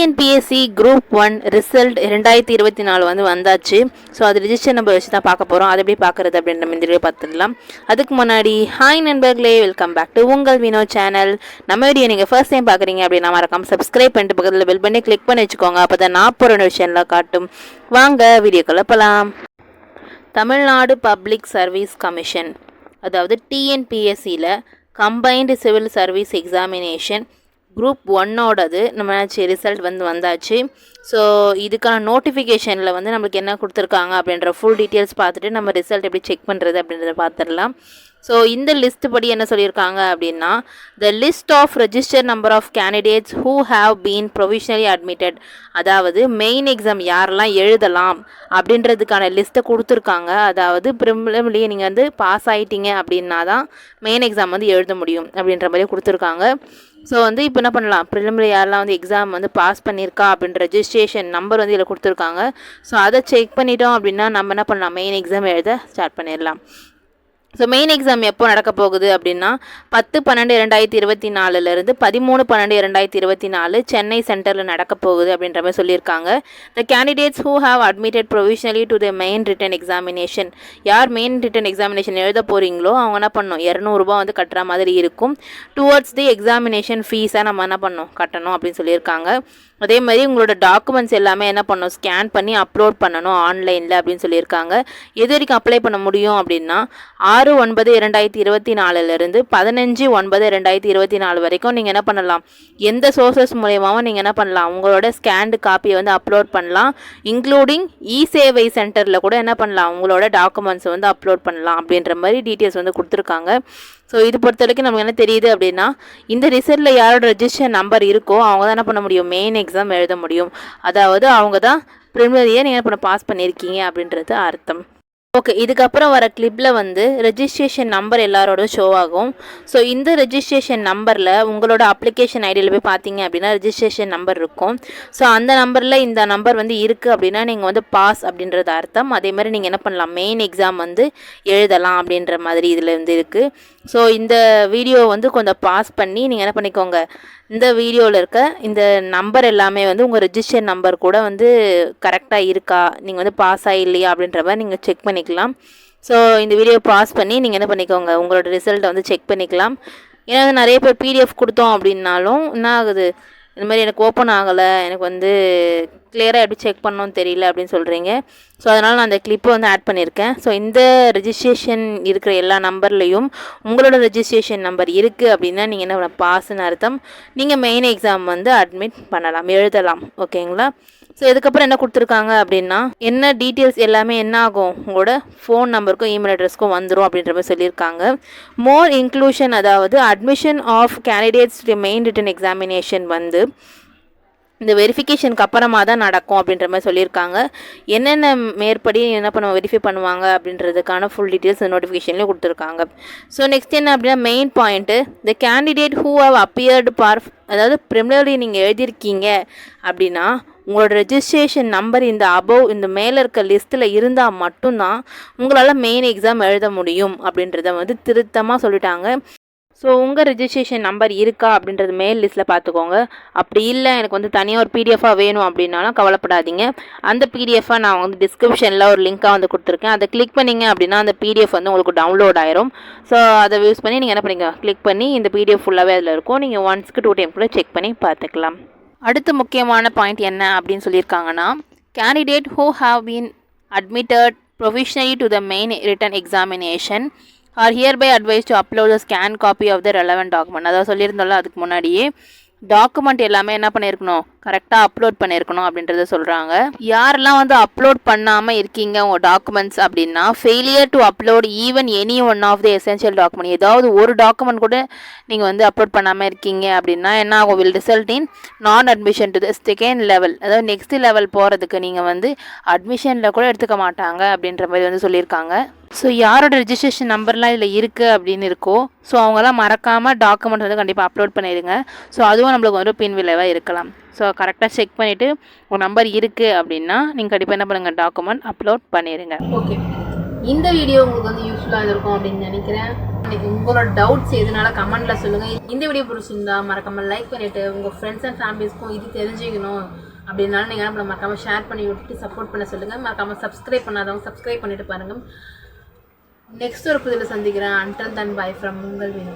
TNPSC group 1 result 2024 வந்து வந்தாச்சு. So அது ரிஜிஸ்டர் நம்பர் வச்சு தான் பார்க்க போகிறோம். அது எப்படி பார்க்குறது அப்படின்ற இந்த வீடியோ பார்த்துடலாம். அதுக்கு முன்னாடி ஹாய் நண்பர்களே, வெல்கம் பேக் டு உங்கள் வினோ சேனல். நம்ம வீடியோ நீங்கள் ஃபர்ஸ்ட் டைம் பார்க்குறீங்க அப்படின்னா மறக்காம சப்ஸ்கிரைப் பண்ணிட்டு பக்கத்தில் பெல் பண்ணி கிளிக் பண்ணி வச்சுக்கோங்க. அப்போ தான் நான் போகிற நோட்டிஃபிகேஷனில் காட்டும். வாங்க வீடியோக்குள்ள போகலாம். தமிழ்நாடு பப்ளிக் சர்வீஸ் கமிஷன், அதாவது டிஎன்பிஎஸ்சியில் combined civil service examination group 1ஓடது நம்ம ரிசல்ட் வந்தாச்சு. ஸோ இதுக்கான நோட்டிஃபிகேஷனில் வந்து நம்மளுக்கு என்ன கொடுத்துருக்காங்க அப்படின்ற ஃபுல் டீட்டெயில்ஸ் பார்த்துட்டு நம்ம ரிசல்ட் எப்படி செக் பண்ணுறது அப்படின்றத பார்த்துடலாம். ஸோ இந்த லிஸ்ட் படி என்ன சொல்லியிருக்காங்க அப்படின்னா, the list of register number of candidates who have been provisionally admitted, அதாவது மெயின் எக்ஸாம் யாரெல்லாம் எழுதலாம் அப்படின்றதுக்கான லிஸ்ட்டை கொடுத்துருக்காங்க. அதாவது ப்ரிலிமினரி நீங்கள் வந்து பாஸ் ஆகிட்டீங்க அப்படின்னா தான் மெயின் எக்ஸாம் வந்து எழுத முடியும் அப்படின்ற மாதிரி கொடுத்துருக்காங்க. ஸோ வந்து இப்போ என்ன பண்ணலாம், ப்ரிலிமினரி யாரெல்லாம் வந்து எக்ஸாம் வந்து பாஸ் பண்ணியிருக்கா அப்படின்ற ரெஜிஸ்ட்ரேஷன் நம்பர் வந்து இதில் கொடுத்துருக்காங்க. ஸோ அதை செக் பண்ணிட்டோம் அப்படின்னா நம்ம என்ன பண்ணலாம், மெயின் எக்ஸாம் எழுத ஸ்டார்ட் பண்ணிடலாம். ஸோ மெயின் எக்ஸாம் எப்போ நடக்க போகுது அப்படின்னா 10/12/2024 13/12/2024 சென்னை சென்டரில் நடக்க போகுது அப்படின்ற மாதிரி சொல்லியிருக்காங்க. The candidates who have admitted provisionally to the main written examination, யார் மெயின் ரிட்டன் எக்ஸாமினேஷன் எழுத போகிறீங்களோ அவங்க என்ன பண்ணணும், 200 ரூபா வந்து கட்டுற மாதிரி இருக்கும். டுவர்ட்ஸ் தி எக்ஸாமினேஷன் ஃபீஸாக நம்ம என்ன பண்ணணும், கட்டணும் அப்படின்னு சொல்லியிருக்காங்க. அதே மாதிரி உங்களோட டாக்குமெண்ட்ஸ் எல்லாமே என்ன பண்ணணும், ஸ்கேன் பண்ணி அப்லோட் பண்ணணும் ஆன்லைனில் அப்படின்னு சொல்லியிருக்காங்க. எது வரைக்கும் அப்ளை பண்ண முடியும் அப்படின்னா 6/9/2024 15/9/2024 வரைக்கும் நீங்கள் என்ன பண்ணலாம், எந்த சோர்சஸ் மூலயமாவும் நீங்கள் என்ன பண்ணலாம், உங்களோட ஸ்கேன்டு காப்பியை வந்து அப்லோட் பண்ணலாம். இன்க்ளூடிங் இ-சேவை சென்டரில் கூட என்ன பண்ணலாம், உங்களோட டாக்குமெண்ட்ஸை வந்து அப்லோட் பண்ணலாம் அப்படின்ற மாதிரி டீட்டெயில்ஸ் வந்து கொடுத்துருக்காங்க. ஸோ இது பொறுத்த வரைக்கும் நமக்கு என்ன தெரியுது அப்படின்னா, இந்த ரிசல்ட்டில் யாரோட ரெஜிஸ்டர் நம்பர் இருக்கோ அவங்க தான் என்ன பண்ண முடியும், மெயின் எக்ஸாம் எழுத முடியும். அதாவது அவங்க தான் ப்ரிலிமினரியை நீங்கள் என்ன பண்ண பாஸ் பண்ணியிருக்கீங்க அப்படின்றது அர்த்தம். ஓகே, இதுக்கப்புறம் வர கிளிப்பில் வந்து ரெஜிஸ்ட்ரேஷன் நம்பர் எல்லாரோட ஷோ ஆகும். ஸோ இந்த ரெஜிஸ்ட்ரேஷன் நம்பரில் உங்களோட அப்ளிகேஷன் ஐடியில் போய் பார்த்தீங்க அப்படின்னா ரெஜிஸ்ட்ரேஷன் நம்பர் இருக்கும். ஸோ அந்த நம்பரில் இந்த நம்பர் வந்து இருக்குது அப்படின்னா நீங்கள் வந்து பாஸ் அப்படின்றது அர்த்தம். அதே மாதிரி நீங்கள் என்ன பண்ணலாம், மெயின் எக்ஸாம் வந்து எழுதலாம் அப்படின்ற மாதிரி இதில் வந்து இருக்குது. ஸோ இந்த வீடியோ வந்து கொஞ்சம் பாஸ் பண்ணி நீங்கள் என்ன பண்ணிக்கோங்க, இந்த வீடியோவில் இருக்க இந்த நம்பர் எல்லாமே வந்து உங்கள் ரெஜிஸ்டர் நம்பர் கூட வந்து கரெக்டாக இருக்கா, நீங்கள் வந்து பாஸ் ஆகில்லையா அப்படின்ற மாதிரி நீங்கள் செக் பண்ணிக்கலாம். ஸோ இந்த வீடியோ பாஸ் பண்ணி நீங்கள் என்ன பண்ணிக்கோங்க, உங்களோட ரிசல்ட்டை வந்து செக் பண்ணிக்கலாம். ஏன்னா வந்து நிறைய பேர் பிடிஎஃப் கொடுத்தோம் அப்படின்னாலும் என்ன ஆகுது, இந்த மாதிரி எனக்கு ஓப்பன் ஆகலை, எனக்கு வந்து கிளியராக எப்படி செக் பண்ணணும்னு தெரியல அப்படின்னு சொல்கிறீங்க. ஸோ அதனால் நான் அந்த கிளிப்பை வந்து ஆட் பண்ணியிருக்கேன். ஸோ இந்த ரெஜிஸ்ட்ரேஷன் இருக்கிற எல்லா நம்பர்லேயும் உங்களோட ரெஜிஸ்ட்ரேஷன் நம்பர் இருக்குது அப்படின்னா நீங்கள் என்ன பாஸ்ன்னு அர்த்தம். நீங்கள் மெயின் எக்ஸாம் வந்து அட்மிட் பண்ணலாம், எழுதலாம். ஓகேங்களா? ஸோ இதுக்கப்புறம் என்ன கொடுத்துருக்காங்க அப்படின்னா, என்ன டீட்டெயில்ஸ் எல்லாமே என்ன ஆகும், உங்களோட ஃபோன் நம்பருக்கும் இமெயில் அட்ரஸ்க்கும் வந்துடும் அப்படின்ற மாதிரி சொல்லியிருக்காங்க. மோர் இன்க்ளூஷன், அதாவது admission of candidates to main written examination வந்து இந்த வெரிஃபிகேஷனுக்கு அப்புறமா தான் நடக்கும் அப்படின்ற மாதிரி சொல்லியிருக்காங்க. என்னென்ன மேற்படி என்ன வெரிஃபை பண்ணுவாங்க அப்படின்றதுக்கான ஃபுல் டீட்டெயில்ஸ் நோட்டிஃபிகேஷன்லேயும் கொடுத்துருக்காங்க. ஸோ நெக்ஸ்ட் என்ன அப்படின்னா, main point, the candidate who have appeared அதாவது ப்ரிலிமினரி நீங்கள் எழுதியிருக்கீங்க அப்படின்னா உங்களோட ரெஜிஸ்ட்ரேஷன் நம்பர் இந்த மேலே இருக்க லிஸ்ட்டில் இருந்தால் மட்டும்தான் உங்களால் மெயின் எக்ஸாம் எழுத முடியும் அப்படின்றத வந்து திருத்தமாக சொல்லிட்டாங்க. ஸோ உங்கள் ரெஜிஸ்ட்ரேஷன் நம்பர் இருக்கா அப்படின்றது மெயில் லிஸ்ட்டில் பார்த்துக்கோங்க. அப்படி இல்லை எனக்கு வந்து தனியாக ஒரு பிடிஎஃபாக வேணும் அப்படின்னாலும் கவலைப்படாதீங்க. அந்த பிடிஎஃபாக நான் வந்து டிஸ்கிரிப்ஷனில் ஒரு லிங்காக வந்து கொடுத்துருக்கேன். அதை கிளிக் பண்ணிங்க அப்படின்னா அந்த பிடிஎஃப் வந்து உங்களுக்கு டவுன்லோட் ஆயிரும். ஸோ அதை யூஸ் பண்ணி நீங்கள் என்ன பண்ணிங்க, கிளிக் பண்ணி இந்த பிடிஎஃப் ஃபுல்லாகவே அதில் இருக்கும். நீங்கள் 1 டைம் கூட செக் பண்ணி பார்த்துக்கலாம். அடுத்த முக்கியமான பாயிண்ட் என்ன அப்படின்னு சொல்லியிருக்காங்கன்னா, candidate who have been admitted provisionally to the main written examination are hereby advised to upload the scan copy of the relevant document. அதாவது சொல்லியிருந்தோம்ல அதுக்கு முன்னாடியே, டாக்குமெண்ட் எல்லாமே என்ன பண்ணியிருக்கணும், கரெக்டாக அப்லோட் பண்ணியிருக்கணும் அப்படின்றத சொல்கிறாங்க. யாரெல்லாம் வந்து அப்லோட் பண்ணாமல் இருக்கீங்க உங்கள் டாக்குமெண்ட்ஸ் அப்படின்னா, failure to upload even any one of the essential document, ஏதாவது ஒரு டாக்குமெண்ட் கூட நீங்கள் வந்து அப்லோட் பண்ணாமல் இருக்கீங்க அப்படின்னா என்ன ஆகும், வில் ரிசல்ட் இன் நான் admission to the second level, அதாவது நெக்ஸ்ட் லெவல் போகிறதுக்கு நீங்கள் வந்து அட்மிஷனில் கூட எடுத்துக்க மாட்டாங்க அப்படின்ற மாதிரி வந்து சொல்லியிருக்காங்க. ஸோ யாரோட ரெஜிஸ்ட்ரேஷன் நம்பர்லாம் இதில் இருக்குது அப்படின்னு இருக்கோ, ஸோ அவங்களாம் மறக்காமல் டாக்குமெண்ட் வந்து கண்டிப்பாக அப்லோட் பண்ணிடுங்க. ஸோ அதுவும் நம்மளுக்கு ஒரு பின் விளைவாக இருக்கலாம். ஸோ கரெக்டாக செக் பண்ணிவிட்டு உங்கள் நம்பர் இருக்குது அப்படின்னா நீங்கள் கண்டிப்பாக என்ன பண்ணுங்கள், டாக்குமெண்ட் அப்லோட் பண்ணிடுங்க. ஓகே, இந்த வீடியோ உங்களுக்கு வந்து யூஸ்ஃபுல்லாக இருக்கும் அப்படின்னு நினைக்கிறேன். உங்களோட டவுட்ஸ் எதுனால கமெண்ட்டில் சொல்லுங்கள். இந்த வீடியோ பிடிச்சிருந்தா மறக்காமல் லைக் பண்ணிவிட்டு உங்கள் ஃப்ரெண்ட்ஸ் அண்ட் ஃபேமிலிஸ்க்கும் இது தெரிஞ்சுக்கணும் அப்படின்னாலும் நீங்கள் நம்மளை மறக்காமல் ஷேர் பண்ணி விட்டுட்டு சப்போர்ட் பண்ண சொல்லுங்கள். மறக்காமல் சப்ஸ்கிரைப் பண்ணாதவங்க சப்ஸ்கிரைப் பண்ணிவிட்டு பாருங்கள். நெக்ஸ்ட் ஒரு புதில் சந்திக்கிறேன். அன்டில் தென் பை ஃப்ரம் உங்கள் வீடு.